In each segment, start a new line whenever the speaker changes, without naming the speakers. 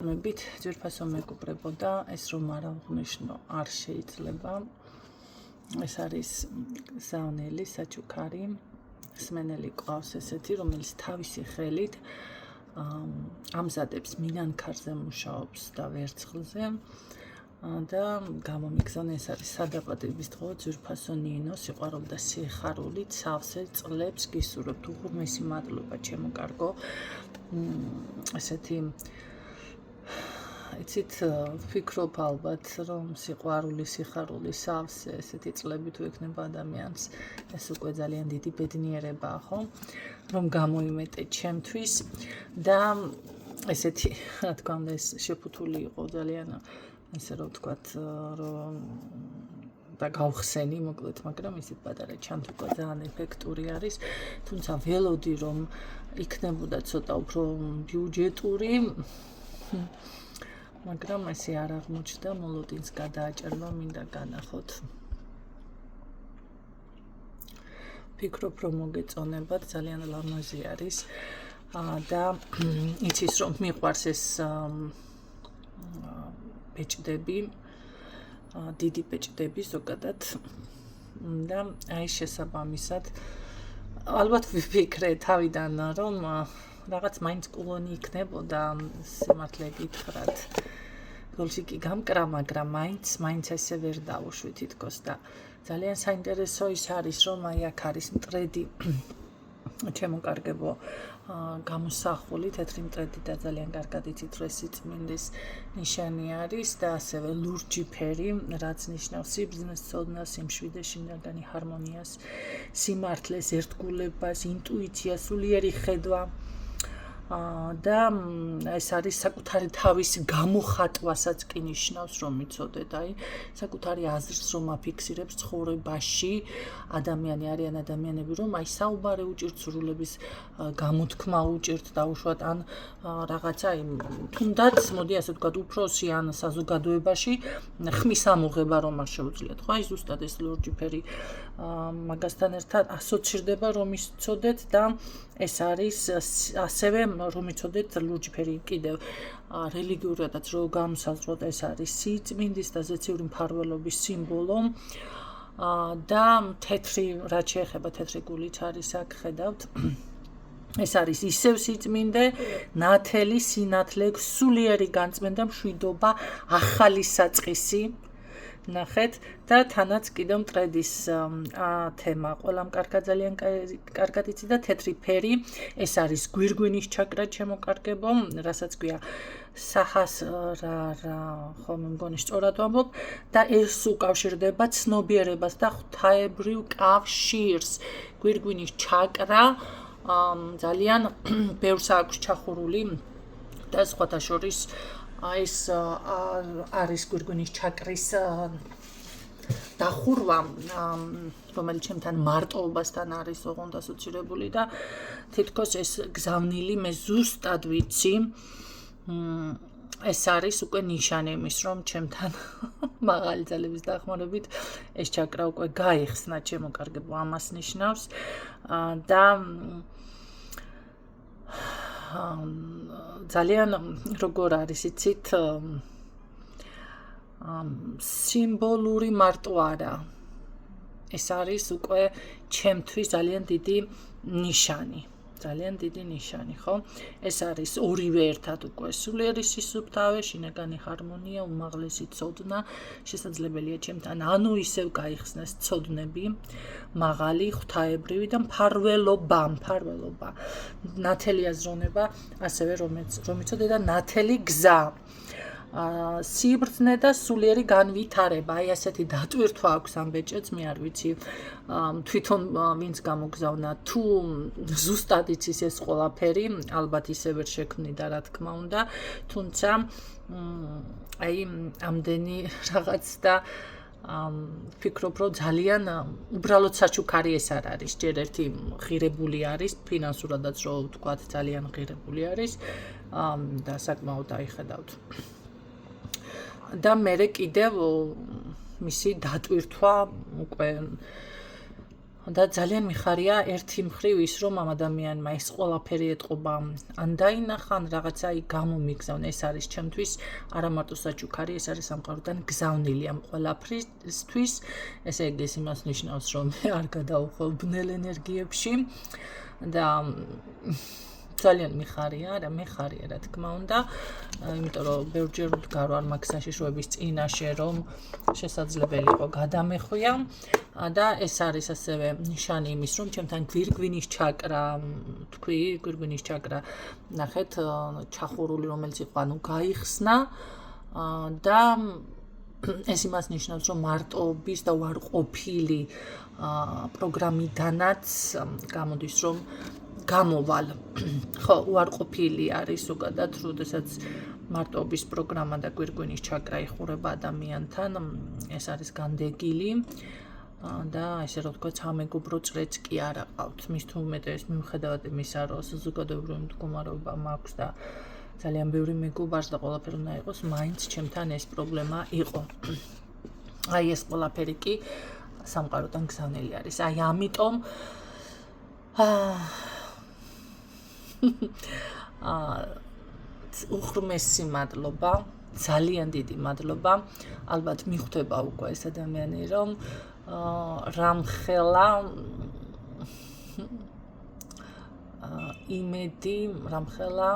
მებით ძვირფასო მეგობრებოდა ეს რომ არ აღნიშნო არ შეიძლება ეს არის ზავნელი საჩუქარი სმენელი ყავს ესეთი რომელიც თავისი ხელით ამზადებს მინანქარზე მუშაობს და ვერცხლზე და გამომიგზავნა ეს არის სადაპატების დღო ძვირფასო ნინო სიყვარული და სიხარული ცავსე წლებს გისურვებთ უღრმესი მადლობა ჩემო კარგო ესეთი იცით ვფიქრობ ალბათ რომ სიყვარული სიხარული სავსე ესეთი წლები თუ ექნება ადამიანს ეს უკვე ძალიან დიდი ბედნიერებაა ხო რომ გამოიმეტე ჩემთვის და ესეთი რა თქმა უნდა ეს შეფუთული იყო ძალიან ესე რომ ვთქვათ რომ და გავხსენი მოკლედ მაგრამ ისეთ პატარა ჩანთუკა ძალიან ეფექტური არის თუმცა ველოდი რომ იქნებოდა ცოტა უფრო ბიუჯეტური მაგრამ ესე არ აღმოჩნდა მოლოდინს გადააჭერვა მინდა განახოთ ფიქრობ რომ მოგეწონებათ ძალიან ლამაზი არის და იცის რომ მიყვარს ეს ბეჭდები დიდი ბეჭდები ზოგადად და აი შესაბამისად ალბათ ვიფიქრე თავიდან რომ რაღაც მაინც კულონი იქნებოდა სიმართლე გითხრათ გულში კი გამკრა მაგრამ მაინც ესე ვერ დავუშვი თითქოს და ძალიან საინტერესო ის არის რომ აი აქ არის მტრედი ჩემო კარგებო გამოსახული თეთრი მტრედი და ძალიან კარგად იცით რომ სიწმინდის ნიშანი არის და ასევე ლურჯი ფერი რაც ნიშნავს სიბრძნეს ცოდნას სიმშვიდეს შინაგანი ჰარმონიას სიმართლეს ერთგულებას ინტუიციას სულიერი ხედვა და ეს არის საკუთარი თავის გამოხატვასაც კი ნიშნავს რომ მიცოდეთ აი საკუთარი აზრს რომ აფიქსირებს ცხოვრებაში ადამიანი არიან ადამიანები რომ აი საუბარი უჭირთ სრულების გამოთქმა უჭირთ დაუშვათ ან რაღაცა თუნდაც მოდი ასე ვთქვათ უფროსი ან საზოგადოებაში ხმის ამოღება რომ არ შეუძლიათ ხო აი ზუსტად ეს ლურჯი ფერი მაგასთან ერთად ასოცირდება რომ იცოდეთ და ეს არის ასევე რომ იცოდეთ ლურჯი ფერი კიდევ რელიგიურადაც რო გამოსაზრდოთ ეს არის სიწმინდის და ზეციური მფარველობის სიმბოლო და თეთრი რაც შეეხება თეთრი გულით არის აქ ხედავთ ეს არის ისევ სიწმინდე ნათელი სინათლე სულიერი განწმენდა მშვიდობა ახალი საწყისი ნახეთ და თანაც კიდევ მტრედის თემა ყველამ ძალიან კარგად იცი და თეთრი ფერი ეს არის გვირგვინის ჩაკრა ჩემო კარგებო რასაც ქვია საჰას რა ხომ მგონი სწორად ვამბობ და ეს უკავშირდება ცნობიერებას და ღვთაებრივ კავშირს გვირგვინის ჩაკრა ძალიან ბევრს აქვს ჩახურული და სხვათა შორის ეს არის გვირგვინის ჩაკრის დახურვა რომელიც ჩემთან მარტოობასთან არის ოღონდ ასოცირებული და თითქოს ეს გზავნილი მე ზუსტად ვიცი ეს არის უკვე ნიშანი იმის რომ ჩემთან მაღალი ძალების დახმარებით ეს ჩაკრა უკვე გაიხსნა ჩემო კარგებო ამას ნიშნავს და ძალიან როგორ არის იცით სიმბოლური მარტო არა ეს არის უკვე ჩემთვის ძალიან დიდი ნიშანი ხო ეს არის ორივე ერთად უკვე სულიერი სისუფთავე შინაგანი ჰარმონია უმაღლესი ცოდნა შესაძლებელია ჩემთან ანუ ისევ გაიხსნას ცოდნები მაღალი ღვთაებრივი და მფარველობა ნათელი აზროვნება ასევე რომ იცოდე და ნათელი გზა სიბრძნე და სულიერი განვითარება აი ასეთი დატვირთვა აქვს ამ ბეჭედს მე არ ვიცი თვითონ ვინც გამოგზავნა თუ ზუსტად იცის ეს ყველაფერი ალბათ ისე ვერ შექმნიდა რა თქმა უნდა თუმცა აი ამდენი რაღაც და ფიქრობ რომ ძალიან უბრალოდ საჩუქარი ეს არ არის ჯერ ერთი ღირებული არის ფინანსურადაც რო ვთქვათ ძალიან ღირებული არის და საკმაოდ აიხედავთ და მე კიდევ მისი დატვირთვა უკვე და ძალიან მიხარია ერთი მხრივ ის რომ ამ ადამიანმა ეს ყველაფერი ეტყობა ან დაინახა ან რაღაცა გამომიგზავნა ეს არის ჩემთვის არა მარტო საჩუქარი ეს არის სამყაროდან გზავნილი ამ ყველაფრისთვის ესე იგი ეს იმას ნიშნავს რომ მე არ გადავხვალ ბნელ ენერგიებში და ძალიან მიხარია რა თქმა უნდა იმიტომ რომ ბევრჯერ ვდგარ არ მაქვს საშიშროების წინაშე რომ შესაძლებელი იყო გადამეხვია და ეს არის ასევე ნიშანი იმის რომ ჩემთან გვირგვინის ჩაკრა თქვი გვირგვინის ჩაკრა ნახეთ ჩახურული რომელიც იყო ანუ გაიხსნა და ეს იმას ნიშნავს რომ მარტოობის და უარყოფილი პროგრამიდანაც გამოდის რომ გამოვალ ხო უარყოფილი არის ზოგადად როდესაც მარტოობის პროგრამა და გვირგვინის ჩაკრა იხურება ადამიანთან ეს არის განდეგილი და ესე რომ ვთქვათ სამეგობრო წრეც კი არ აყავთ მის თუ უმეტეს მიუხედავად იმისა რომ საზოგადოებრივი მდგომარეობა მაქვს და ძალიან ბევრი მეგობარს და ყველაფერი უნდა იყოს მაინც ჩემთან ეს პრობლემა იყო აი ეს ყველაფერი კი სამყაროდან გზავნილი არის აი ამიტომ უხრმესი მადლობა ძალიან დიდი მადლობა ალბათ მიხვდება უკვე ეს ადამიანი რომ რამხელა იმედი რამხელა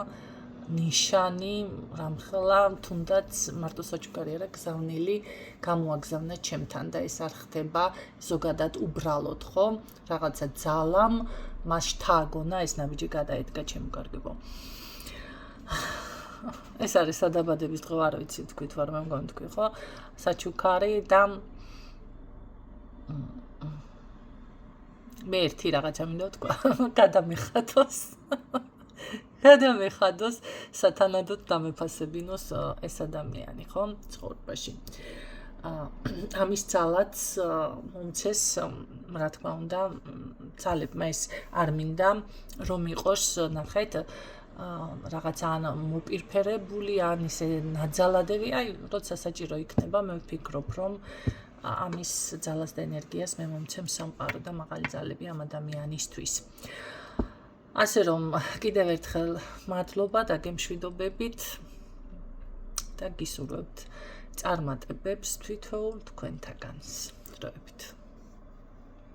ნიშანი რამხელა თუნდაც მარტო საჩუქარი არა გზავნილი გამოაგზავნა ჩემთან და ეს არ ხდება ზოგადად უბრალოდ ხო რაღაცა ძალამ მას შთააგონა ეს ნაბიჯი გადაედგა ჩემო კარგებო ეს არის სადაბადების დღე არ ვიცი თქვით ვარ მე მგონი თქვი ხო საჩუქარი და მე ერთი რაღაცა მინდა თქვა გადამეხადოს სათანადოდ დამეფასებინოს ეს ადამიანი ხო ცხოვრებაში ამის ძალაც მომცეს რა თქმა უნდა ძალებმა ეს არ მინდა რომ იყოს ნახეთ რაღაცა ან მოპირფერებული ან ისე ნაძალადები აი როცა საჭირო იქნება მე ვფიქრობ რომ ამის ძალას და ენერგიას მე მომცემს სამყარო და მაღალი ძალები ამ ადამიანისთვის ასე რომ კიდევ ერთხელ მადლობა და გემშვიდობებით და გისურვებთ წარმატებებს თვითოულ თქვენთაგანს დროებით